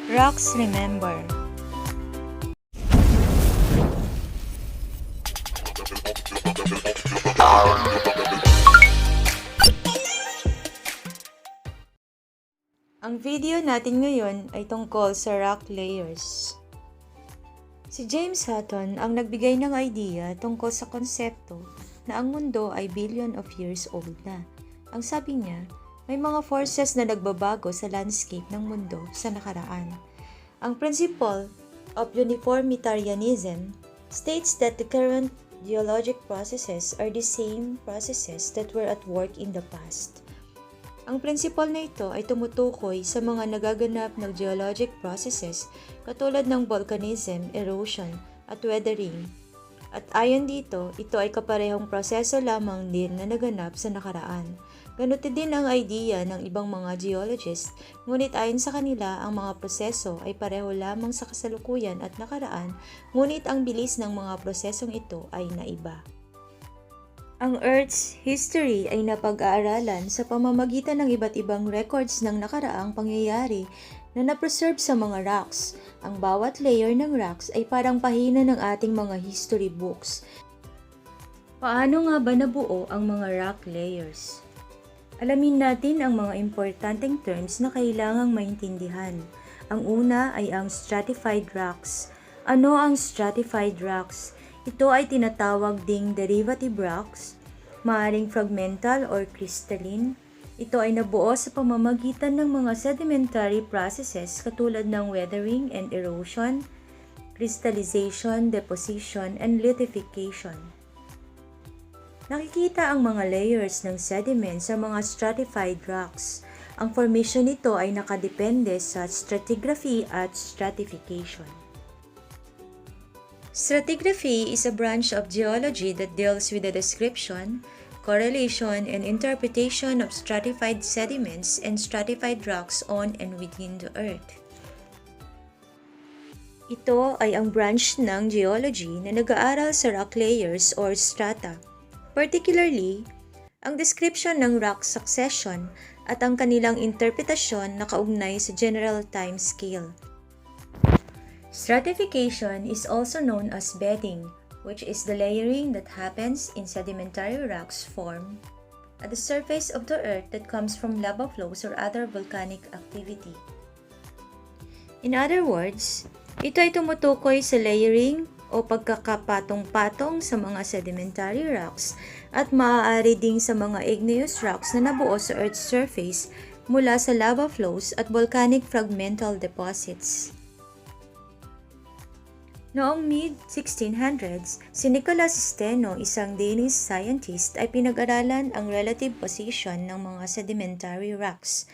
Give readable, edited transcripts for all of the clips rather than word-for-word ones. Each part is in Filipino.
Rocks Remember. Ang video natin ngayon ay tungkol sa rock layers. Si James Hutton ang nagbigay ng idea tungkol sa konsepto na ang mundo ay billion of years old na. Ang sabi niya, may mga forces na nagbabago sa landscape ng mundo sa nakaraan. Ang principle of uniformitarianism states that the current geologic processes are the same processes that were at work in the past. Ang prinsipal na ito ay tumutukoy sa mga nagaganap na geologic processes katulad ng volcanism, erosion, at weathering. At ayon dito, ito ay kaparehong proseso lamang din na naganap sa nakaraan. Ganito din ang idea ng ibang mga geologists, ngunit ayon sa kanila ang mga proseso ay pareho lamang sa kasalukuyan at nakaraan, ngunit ang bilis ng mga prosesong ito ay naiba. Ang Earth's history ay napag-aaralan sa pamamagitan ng iba't ibang records ng nakaraang pangyayari na napreserve sa mga rocks. Ang bawat layer ng rocks ay parang pahina ng ating mga history books. Paano nga ba nabuo ang mga rock layers? Alamin natin ang mga importanteng terms na kailangang maintindihan. Ang una ay ang stratified rocks. Ano ang stratified rocks? Ito ay tinatawag ding derivative rocks, maaaring fragmental or crystalline. Ito ay nabuo sa pamamagitan ng mga sedimentary processes katulad ng weathering and erosion, crystallization, deposition, and lithification. Nakikita ang mga layers ng sediment sa mga stratified rocks. Ang formation nito ay nakadepende sa stratigraphy at stratification. Stratigraphy is a branch of geology that deals with the description, correlation, and interpretation of stratified sediments and stratified rocks on and within the Earth. Ito ay ang branch ng geology na nag-aaral sa rock layers or strata, particularly ang description ng rock succession at ang kanilang interpretasyon na kaugnay sa general time scale. Stratification is also known as bedding, which is the layering that happens in sedimentary rocks formed at the surface of the earth that comes from lava flows or other volcanic activity. In other words, ito ay tumutukoy sa layering o pagkakapatong-patong sa mga sedimentary rocks at maaari ding sa mga igneous rocks na nabuo sa Earth's surface mula sa lava flows at volcanic fragmental deposits. Noong mid-1600s, si Nicholas Steno, isang Danish scientist, ay pinag-aralan ang relative position ng mga sedimentary rocks.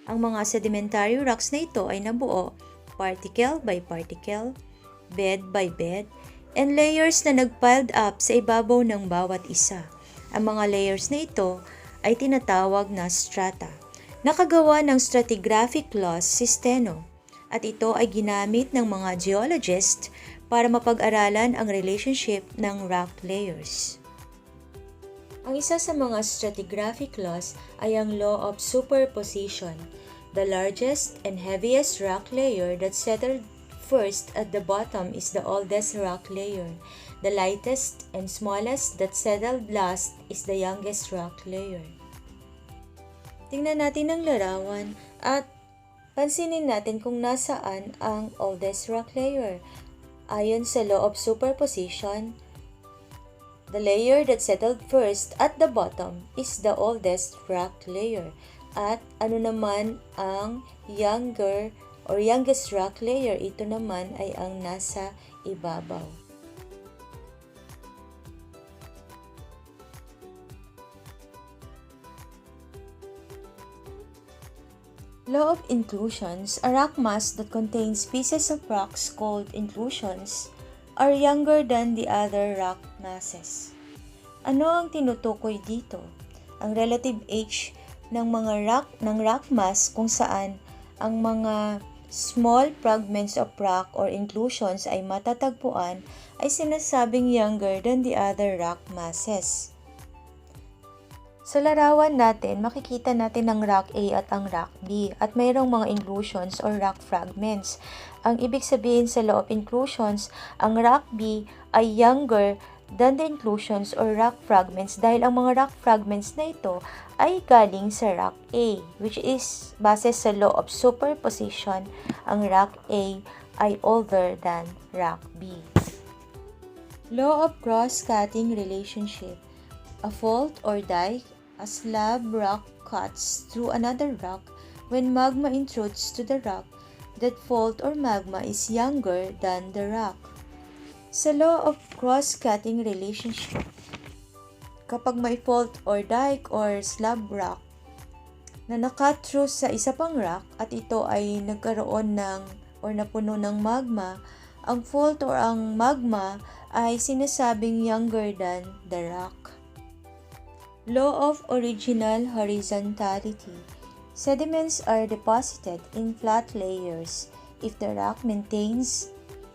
Ang mga sedimentary rocks na ito ay nabuo particle by particle, bed by bed, and layers na nag-piled up sa ibabaw ng bawat isa. Ang mga layers na ito ay tinatawag na strata. Nakagawa ng stratigraphic laws si Steno, at ito ay ginamit ng mga geologists para mapag-aralan ang relationship ng rock layers. Ang isa sa mga stratigraphic laws ay ang law of superposition. The largest and heaviest rock layer that settled first at the bottom is the oldest rock layer. The lightest and smallest that settled last is the youngest rock layer. Tingnan natin ang larawan at pansinin natin kung nasaan ang oldest rock layer. Ayon sa law of superposition, the layer that settled first at the bottom is the oldest rock layer. At ano naman ang younger or youngest rock layer? Ito naman ay ang nasa ibabaw. Law of inclusions, a rock mass that contains pieces of rocks called inclusions are younger than the other rock masses. Ano ang tinutukoy dito? Ang relative age ng mga rock mass kung saan ang mga small fragments of rock or inclusions ay matatagpuan ay sinasabing younger than the other rock masses. Sa larawan natin, makikita natin ang rock A at ang rock B at mayroong mga inclusions or rock fragments. Ang ibig sabihin sa law of inclusions, ang rock B ay younger than the inclusions or rock fragments dahil ang mga rock fragments na ito ay galing sa rock A, which is base sa law of superposition, ang rock A ay older than rock B. Law of cross-cutting relationship. A fault or dike, a slab rock cuts through another rock. When magma intrudes to the rock, that fault or magma is younger than the rock. Sa law of cross-cutting relationship, kapag may fault or dike or slab rock na nakat through sa isa pang rock at ito ay nagkaroon ng or napuno ng magma, ang fault or ang magma ay sinasabing younger than the rock. Law of original horizontality. Sediments are deposited in flat layers. If the rock maintains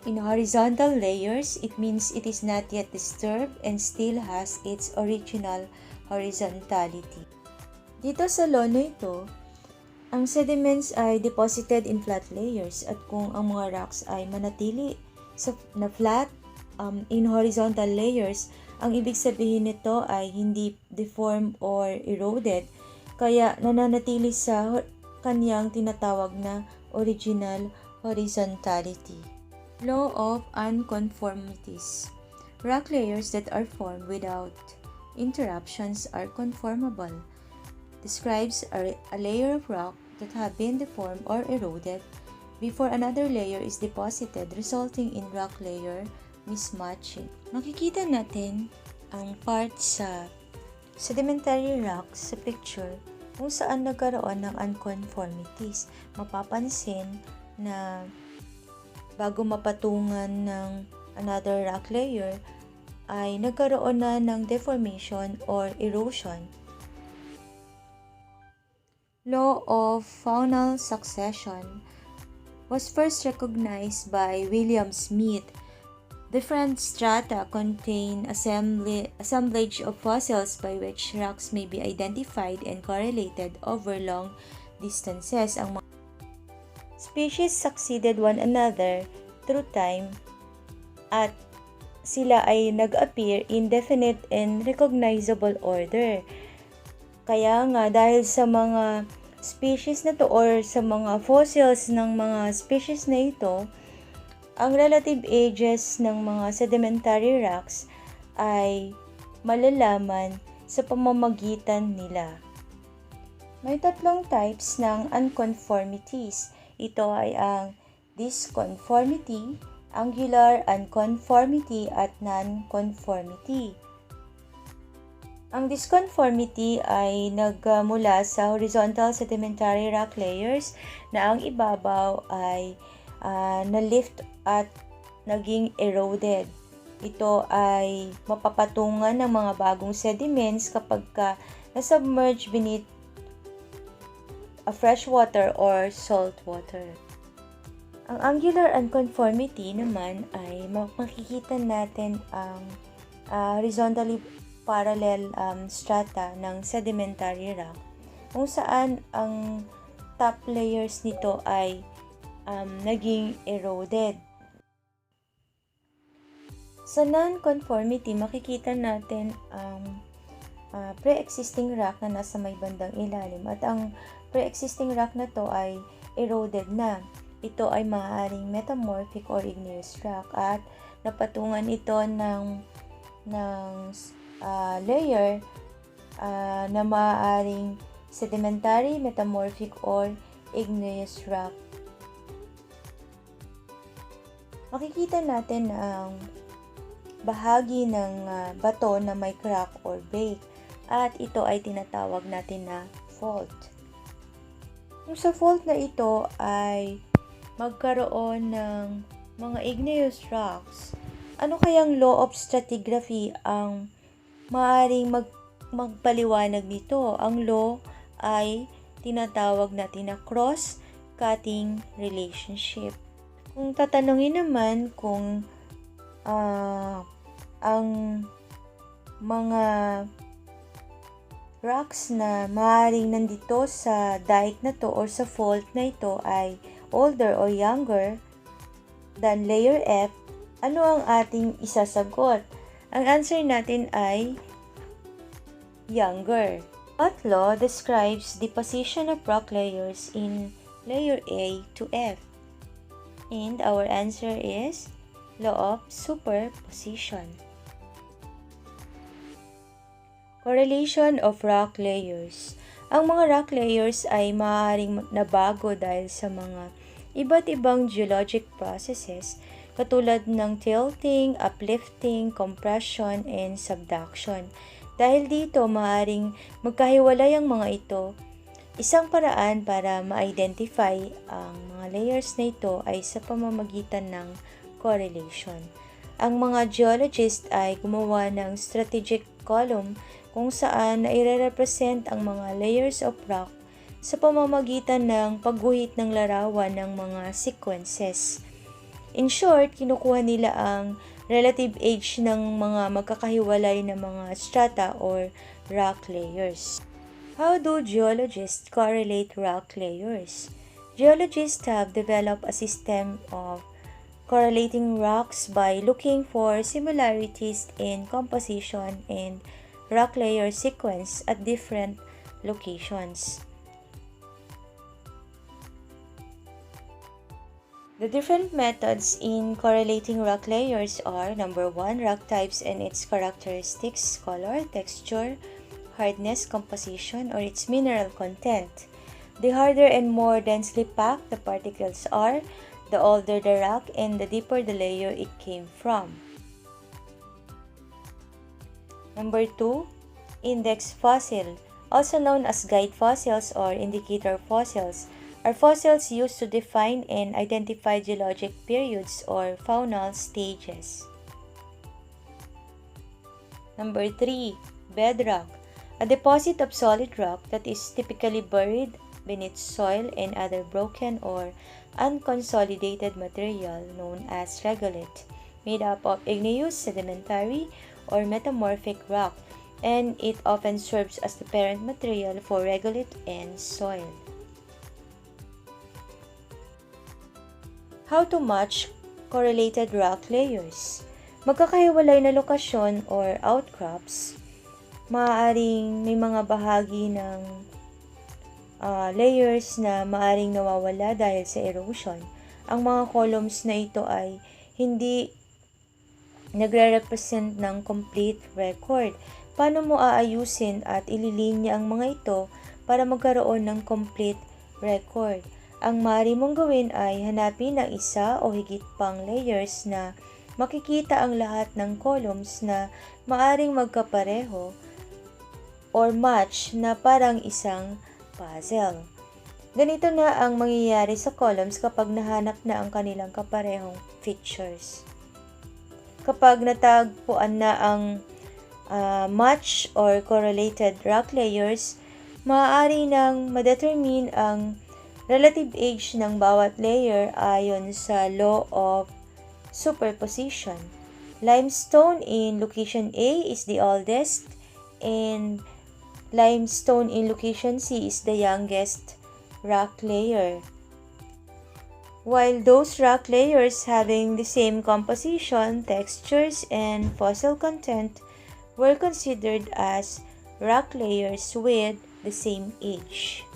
in horizontal layers, it means it is not yet disturbed and still has its original horizontality. Dito sa law na ito, ang sediments ay deposited in flat layers at kung ang mga rocks ay manatili na flat in horizontal layers, ang ibig sabihin nito ay hindi deformed or eroded, kaya nananatili sa kanyang tinatawag na original horizontality. Law of unconformities. Rock layers that are formed without interruptions are conformable. Describes a layer of rock that have been deformed or eroded before another layer is deposited, resulting in rock layer mismatching. Makikita natin ang part sa sedimentary rocks sa picture kung saan nagkaroon ng unconformities. Mapapansin na bago mapatungan ng another rock layer ay nagkaroon na ng deformation or erosion. Law of faunal succession was first recognized by William Smith. Different strata contain assemblage of fossils by which rocks may be identified and correlated over long distances. Ang mga species succeeded one another through time at sila ay nag-appear in definite and recognizable order. Kaya nga dahil sa mga species na to or sa mga fossils ng mga species na ito, ang relative ages ng mga sedimentary rocks ay malalaman sa pamamagitan nila. May tatlong types ng unconformities. Ito ay ang disconformity, angular unconformity, at nonconformity. Ang disconformity ay nagmula sa horizontal sedimentary rock layers na ang ibabaw ay na-lift at naging eroded. Ito ay mapapatungan ng mga bagong sediments kapag na-submerge beneath a fresh water or salt water. Ang angular unconformity naman ay makikita natin ang horizontally parallel strata ng sedimentary rock kung saan ang top layers nito ay naging eroded. Sa non-conformity, makikita natin ang pre-existing rock na nasa may bandang ilalim at ang pre-existing rock na to ay eroded na. Ito ay maaaring metamorphic or igneous rock at napatungan ito ng layer na maaaring sedimentary, metamorphic, or igneous rock. Makikita natin ang bahagi ng bato na may crack or break at ito ay tinatawag natin na fault. Kung sa fault na ito ay magkaroon ng mga igneous rocks, ano kayang law of stratigraphy ang maaaring magpaliwanag nito? Ang law ay tinatawag natin na cross-cutting relationship. Kung tatanungin naman kung ang mga Rocks na maaaring nandito sa dike na to or sa fault na ito ay older or younger than layer F, ano ang ating isasagot? Ang answer natin ay younger. What law describes the position of rock layers in layer A to F? And our answer is law of superposition. Correlation of rock layers. Ang mga rock layers ay maaaring nabago dahil sa mga iba't ibang geologic processes katulad ng tilting, uplifting, compression, and subduction. Dahil dito, maaaring magkahiwalay ang mga ito. Isang paraan para ma-identify ang mga layers na ito ay sa pamamagitan ng correlation. Ang mga geologist ay gumawa ng strategic column kung saan naire-represent ang mga layers of rock sa pamamagitan ng pagguhit ng larawan ng mga sequences. In short, kinukuha nila ang relative age ng mga magkakahiwalay na mga strata or rock layers. How do geologists correlate rock layers? Geologists have developed a system of correlating rocks by looking for similarities in composition and rock layer sequence at different locations. The different methods in correlating rock layers are: number 1, rock types and its characteristics, color, texture, hardness, composition, or its mineral content. The harder and more densely packed the particles are, the older the rock and the deeper the layer it came from. Number 2, index fossil, also known as guide fossils or indicator fossils, are fossils used to define and identify geologic periods or faunal stages. Number 3, bedrock, a deposit of solid rock that is typically buried beneath soil and other broken or unconsolidated material known as regolith, made up of igneous, sedimentary, or metamorphic rock, and it often serves as the parent material for regolith and soil. How to match correlated rock layers? Magkakahiwalay na lokasyon or outcrops, maaaring may mga bahagi ng layers na maaaring nawawala dahil sa erosion. Ang mga columns na ito ay hindi nagre-represent ng complete record. Paano mo aayusin at ililinya ang mga ito para magkaroon ng complete record? Ang maaari mong gawin ay hanapin ang isa o higit pang layers na makikita ang lahat ng columns na maaring magkapareho or match na parang isang puzzle. Ganito na ang mangyayari sa columns kapag nahanap na ang kanilang kaparehong features. Kapag natagpuan na ang match or correlated rock layers, maaari nang madetermine ang relative age ng bawat layer ayon sa law of superposition. Limestone in location A is the oldest and limestone in location C is the youngest rock layer. While those rock layers having the same composition, textures, and fossil content were considered as rock layers with the same age.